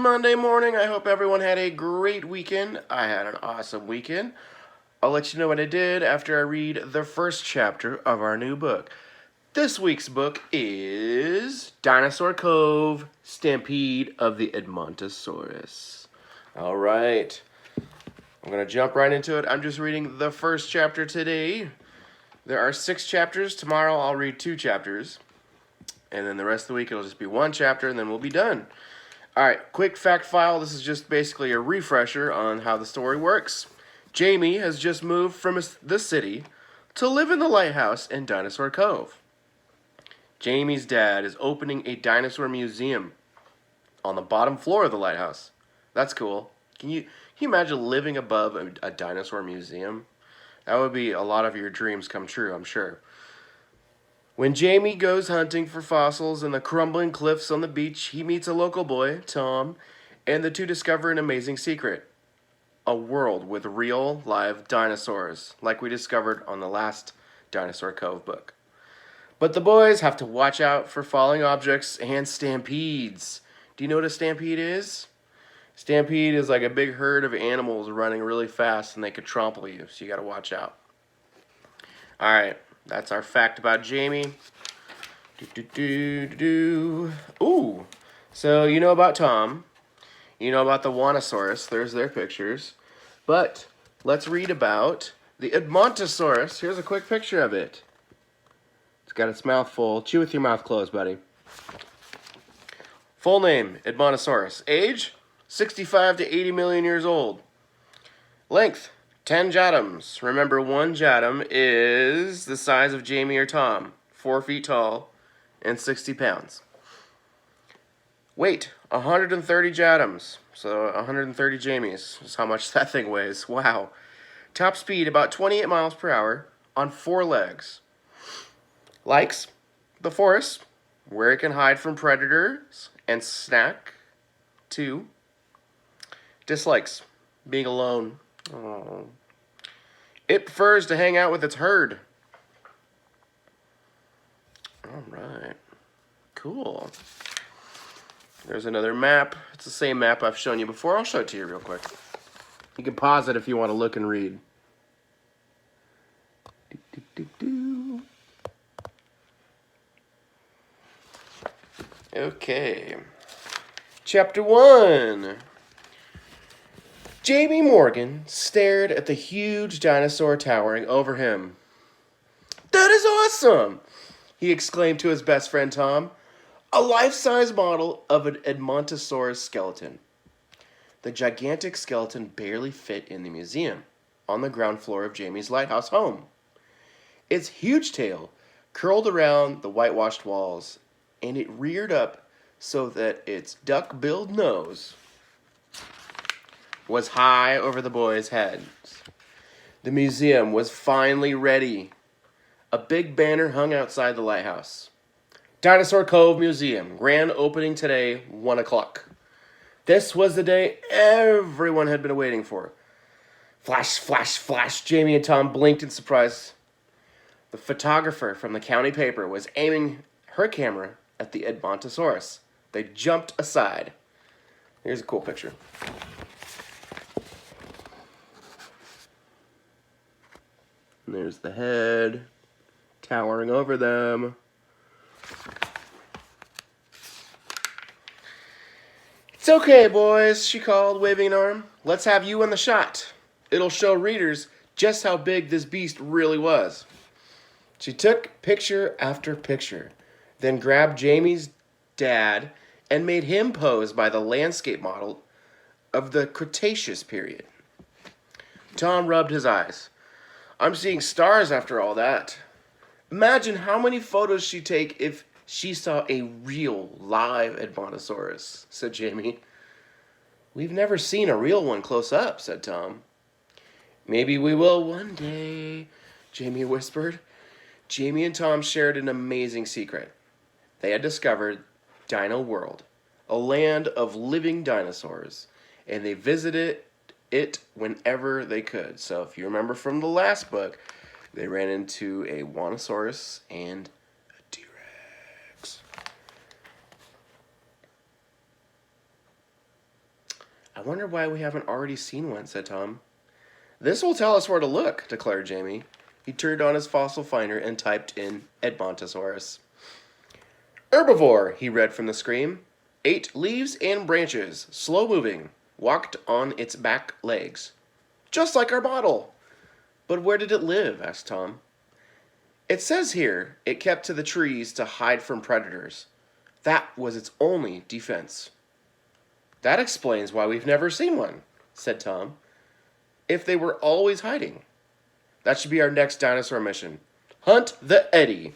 Monday morning. I hope everyone had a great weekend. I had an awesome weekend. I'll let you know what I did after I read the first chapter of our new book. This week's book is Dinosaur Cove, Stampede of the Edmontosaurus. All right. I'm going to jump right into it. I'm just reading the first chapter today. There are 6 chapters. Tomorrow I'll read 2 chapters. And then the rest of the week it'll just be 1 chapter and then we'll be done. Alright, quick fact file. This is just basically a refresher on how the story works. Jamie has just moved from the city to live in the lighthouse in Dinosaur Cove. Jamie's dad is opening a dinosaur museum on the bottom floor of the lighthouse. That's cool. Can you imagine living above a dinosaur museum? That would be a lot of your dreams come true, I'm sure. When Jamie goes hunting for fossils in the crumbling cliffs on the beach, he meets a local boy, Tom, and the two discover an amazing secret. A world with real, live dinosaurs, like we discovered on the last Dinosaur Cove book. But the boys have to watch out for falling objects and stampedes. Do you know what a stampede is? Stampede is like a big herd of animals running really fast and they could trample you, so you gotta watch out. Alright. That's our fact about Jamie. Ooh. So you know about Tom. You know about the Dinosaurus. There's their pictures. But let's read about the Edmontosaurus. Here's a quick picture of it. It's got its mouth full. Chew with your mouth closed, buddy. Full name, Edmontosaurus. Age, 65 to 80 million years old. Length, 10 jatams. Remember, 1 jatam is the size of Jamie or Tom, 4 feet tall and 60 pounds. Weight, 130 jatams. So 130 Jamies is how much that thing weighs. Wow. Top speed, about 28 miles per hour on 4 legs. Likes the forest, where it can hide from predators and snack. 2. Dislikes being alone. Oh. It prefers to hang out with its herd. Alright. Cool. There's another map. It's the same map I've shown you before. I'll show it to you real quick. You can pause it if you want to look and read. Okay. Chapter 1. Jamie Morgan stared at the huge dinosaur towering over him. "That is awesome!" he exclaimed to his best friend Tom. "A life-size model of an Edmontosaurus skeleton." The gigantic skeleton barely fit in the museum, on the ground floor of Jamie's lighthouse home. Its huge tail curled around the whitewashed walls, and it reared up so that its duck-billed nose was high over the boys' heads. The museum was finally ready. A big banner hung outside the lighthouse. Dinosaur Cove Museum, grand opening today, 1 o'clock. This was the day everyone had been waiting for. Flash, flash, flash. Jamie and Tom blinked in surprise. The photographer from the county paper was aiming her camera at the Edmontosaurus. They jumped aside. Here's a cool picture. And there's the head towering over them. "It's okay, boys," she called, waving an arm. "Let's have you in the shot. It'll show readers just how big this beast really was." She took picture after picture, then grabbed Jamie's dad and made him pose by the landscape model of the Cretaceous period. Tom rubbed his eyes. "I'm seeing stars after all that." "Imagine how many photos she'd take if she saw a real, live Edmontosaurus," said Jamie. "We've never seen a real one close up," said Tom. "Maybe we will one day," Jamie whispered. Jamie and Tom shared an amazing secret. They had discovered Dino World, a land of living dinosaurs, and they visited it whenever they could. So if you remember from the last book, they ran into a Dinosaurus and a T-Rex. I wonder why we haven't already seen one, said Tom. This will tell us where to look, declared Jamie. He turned on his fossil finder and typed in Edmontosaurus. Herbivore, he read from the screen. Ate leaves and branches, slow moving, walked on its back legs. Just like our model. But where did it live? Asked Tom. It says here it kept to the trees to hide from predators. That was its only defense. That explains why we've never seen one, said Tom. If they were always hiding. That should be our next dinosaur mission. Hunt the Eddie.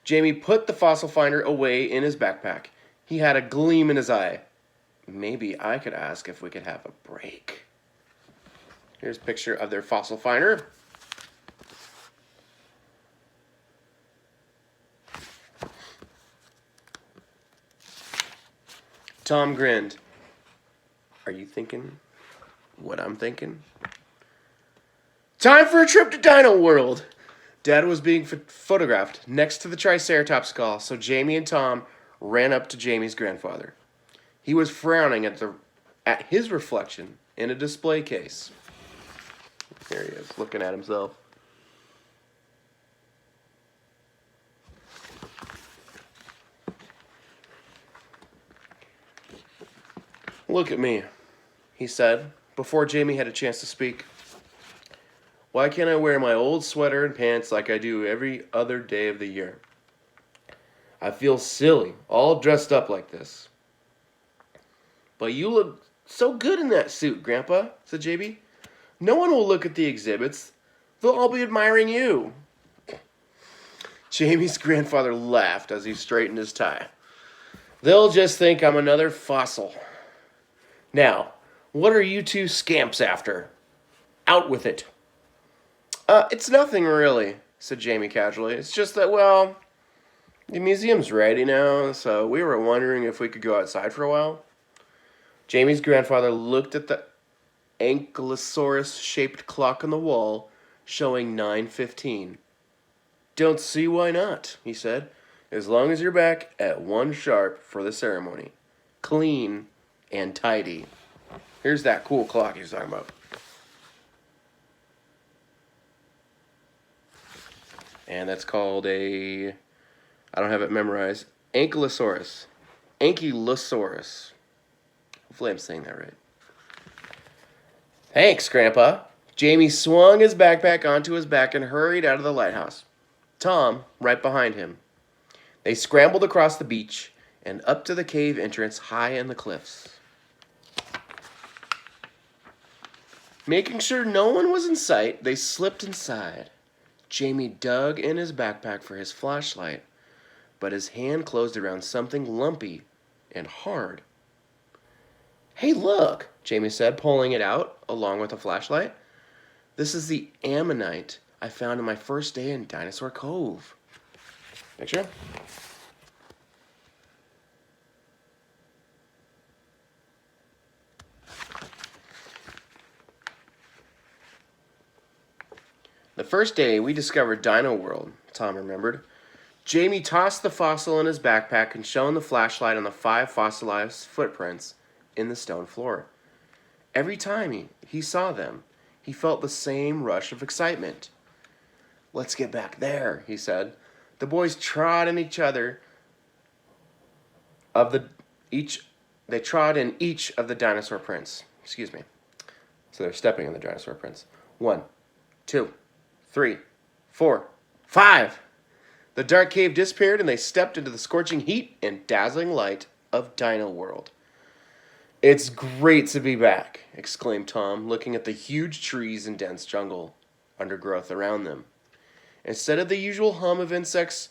Jamie put the fossil finder away in his backpack. He had a gleam in his eye. Maybe I could ask if we could have a break. Here's a picture of their fossil finder. Tom grinned. Are you thinking what I'm thinking? Time for a trip to Dino World. Dad was being photographed next to the Triceratops skull, so Jamie and Tom ran up to Jamie's grandfather. He was frowning at his reflection in a display case. There he is, looking at himself. Look at me, he said, before Jamie had a chance to speak. Why can't I wear my old sweater and pants like I do every other day of the year? I feel silly, all dressed up like this. But you look so good in that suit, Grandpa, said Jamie. No one will look at the exhibits. They'll all be admiring you. Jamie's grandfather laughed as he straightened his tie. They'll just think I'm another fossil. Now, what are you two scamps after? Out with it. It's nothing really, said Jamie casually. It's just that, well, the museum's ready now, so we were wondering if we could go outside for a while. Jamie's grandfather looked at the Ankylosaurus-shaped clock on the wall, showing 9:15. Don't see why not, he said, as long as you're back at 1 sharp for the ceremony. Clean and tidy. Here's that cool clock he was talking about. And that's called I don't have it memorized, Ankylosaurus. Ankylosaurus. Hopefully I'm saying that right. Thanks, Grandpa. Jamie swung his backpack onto his back and hurried out of the lighthouse. Tom right behind him. They scrambled across the beach and up to the cave entrance high in the cliffs. Making sure no one was in sight, they slipped inside. Jamie dug in his backpack for his flashlight, but his hand closed around something lumpy and hard. Hey, look, Jamie said, pulling it out along with a flashlight. This is the ammonite I found on my first day in Dinosaur Cove. Picture? The first day we discovered Dino World, Tom remembered. Jamie tossed the fossil in his backpack and shone the flashlight on the 5 fossilized footprints in the stone floor. Every time he saw them, he felt the same rush of excitement. Let's get back there, he said. The boys trod in each of the dinosaur prints. Excuse me. So they're stepping in the dinosaur prints. 1, 2, 3, 4, 5. The dark cave disappeared and they stepped into the scorching heat and dazzling light of Dino World. It's great to be back, exclaimed Tom, looking at the huge trees and dense jungle undergrowth around them. Instead of the usual hum of insects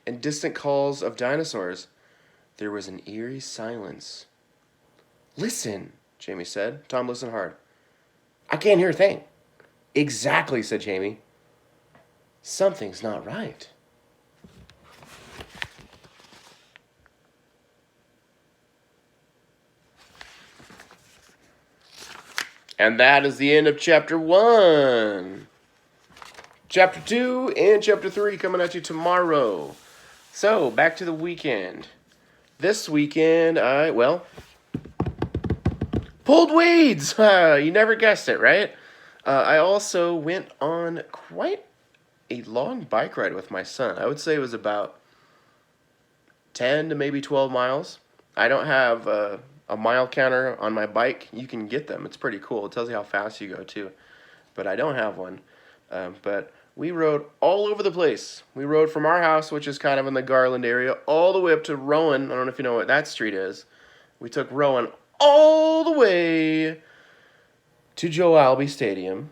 and distant calls of dinosaurs, there was an eerie silence. Listen, Jamie said. Tom listened hard. I can't hear a thing. Exactly, said Jamie. Something's not right. And that is the end of Chapter 1. Chapter 2 and Chapter 3 coming at you tomorrow. So, back to the weekend. This weekend, Pulled weeds! You never guessed it, right? I also went on quite a long bike ride with my son. I would say it was about 10 to maybe 12 miles. I don't have a mile counter on my bike. You can get them. It's pretty cool. It tells you how fast you go, too. But I don't have one. But we rode all over the place. We rode from our house, which is kind of in the Garland area, all the way up to Rowan. I don't know if you know what that street is. We took Rowan all the way to Joe Albi Stadium.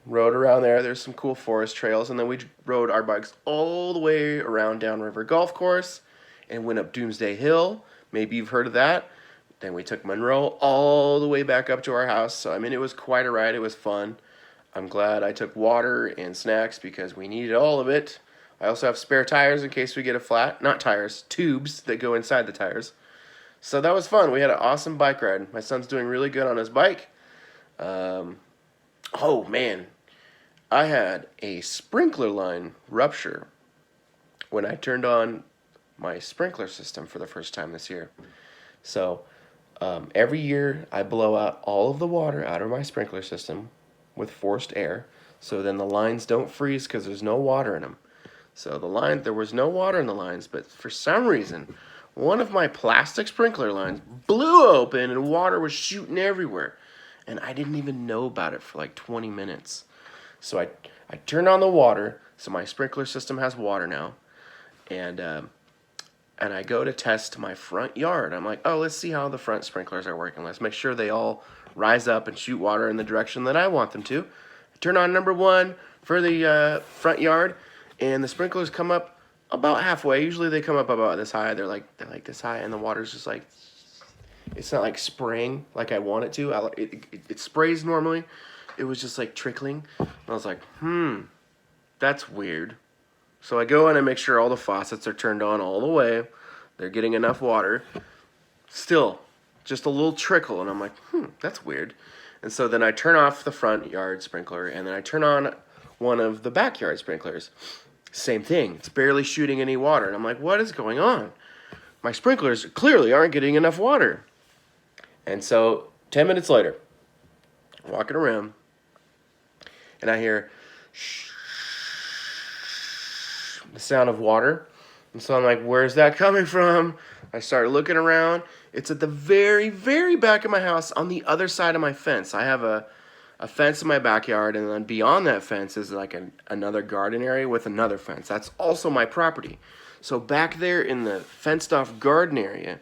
Rode around there. There's some cool forest trails. And then we rode our bikes all the way around Downriver Golf Course and went up Doomsday Hill. Maybe you've heard of that. Then we took Monroe all the way back up to our house. So, I mean, it was quite a ride. It was fun. I'm glad I took water and snacks because we needed all of it. I also have spare tires in case we get a flat. Not tires, tubes that go inside the tires. So that was fun. We had an awesome bike ride. My son's doing really good on his bike. Oh, man. I had a sprinkler line rupture when I turned on my sprinkler system for the first time this year. So every year I blow out all of the water out of my sprinkler system with forced air, so then the lines don't freeze because there's no water in them. So there was no water in the lines, but for some reason, one of my plastic sprinkler lines blew open and water was shooting everywhere. And I didn't even know about it for like 20 minutes. So I turned on the water, so my sprinkler system has water now. And I go to test my front yard. I'm like, oh, let's see how the front sprinklers are working. Let's make sure they all rise up and shoot water in the direction that I want them to. I turn on number 1 for the front yard, and the sprinklers come up about halfway. Usually they come up about this high. They're like this high, and the water's just like, it's not like spraying like I want it to. It sprays normally. It was just like trickling. And I was like, that's weird. So I go in and make sure all the faucets are turned on all the way. They're getting enough water. Still, just a little trickle. And I'm like, that's weird. And so then I turn off the front yard sprinkler, and then I turn on one of the backyard sprinklers. Same thing. It's barely shooting any water. And I'm like, what is going on? My sprinklers clearly aren't getting enough water. And so 10 minutes later, I'm walking around, and I hear the sound of water. And so I'm like, where's that coming from? I started looking around. It's at the very, very back of my house on the other side of my fence. I have a fence in my backyard, and then beyond that fence is like another garden area with another fence. That's also my property. So back there in the fenced-off garden area,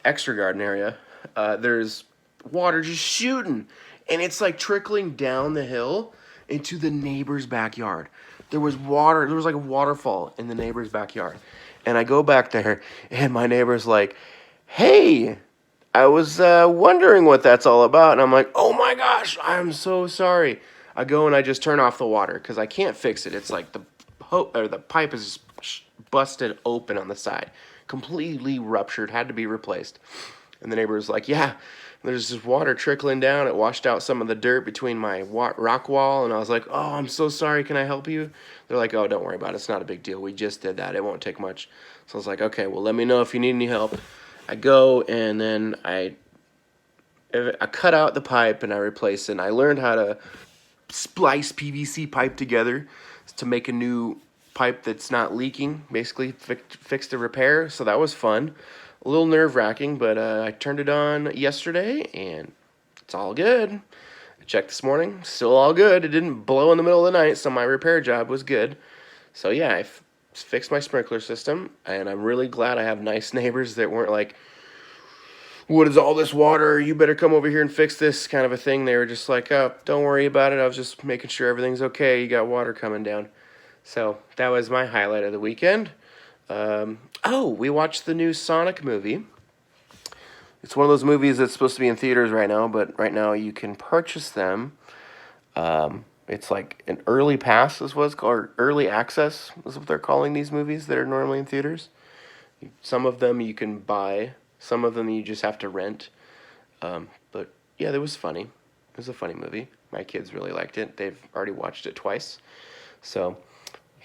extra garden area, there's water just shooting. And it's like trickling down the hill into the neighbor's backyard. There was water. There was like a waterfall in the neighbor's backyard. And I go back there, and my neighbor's like, hey, I was wondering what that's all about. And I'm like, oh my gosh, I'm so sorry. I go and I just turn off the water because I can't fix it. It's like the pipe is busted open on the side, completely ruptured, had to be replaced. And the neighbor was like, yeah, there's just water trickling down. It washed out some of the dirt between my rock wall. And I was like, oh, I'm so sorry. Can I help you? They're like, oh, don't worry about it. It's not a big deal. We just did that. It won't take much. So I was like, okay, well, let me know if you need any help. I go, and then I cut out the pipe, and I replace it. And I learned how to splice PVC pipe together to make a new pipe that's not leaking, basically fix the repair. So that was fun. A little nerve-wracking, but I turned it on yesterday, and it's all good. I checked this morning, still all good. It didn't blow in the middle of the night, so my repair job was good. So yeah, I fixed my sprinkler system, and I'm really glad I have nice neighbors that weren't like, what is all this water? You better come over here and fix this kind of a thing. They were just like, oh, don't worry about it. I was just making sure everything's okay. You got water coming down. So that was my highlight of the weekend. We watched the new Sonic movie. It's one of those movies that's supposed to be in theaters right now, but right now you can purchase them. It's like an early pass is what it's called, or early access is what they're calling these movies that are normally in theaters. Some of them you can buy, some of them you just have to rent. But yeah, it was funny. It was a funny movie. My kids really liked it. They've already watched it twice. So,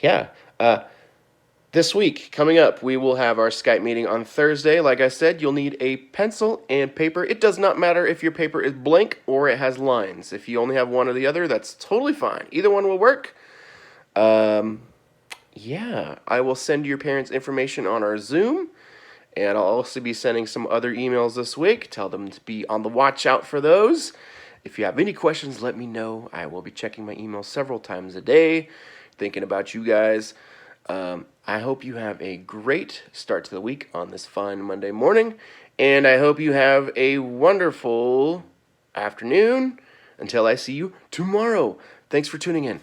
yeah. This week, coming up, we will have our Skype meeting on Thursday. Like I said, you'll need a pencil and paper. It does not matter if your paper is blank or it has lines. If you only have one or the other, that's totally fine. Either one will work. Yeah, I will send your parents information on our Zoom, and I'll also be sending some other emails this week. Tell them to be on the watch out for those. If you have any questions, let me know. I will be checking my email several times a day, thinking about you guys. I hope you have a great start to the week on this fine Monday morning, and I hope you have a wonderful afternoon until I see you tomorrow. Thanks for tuning in.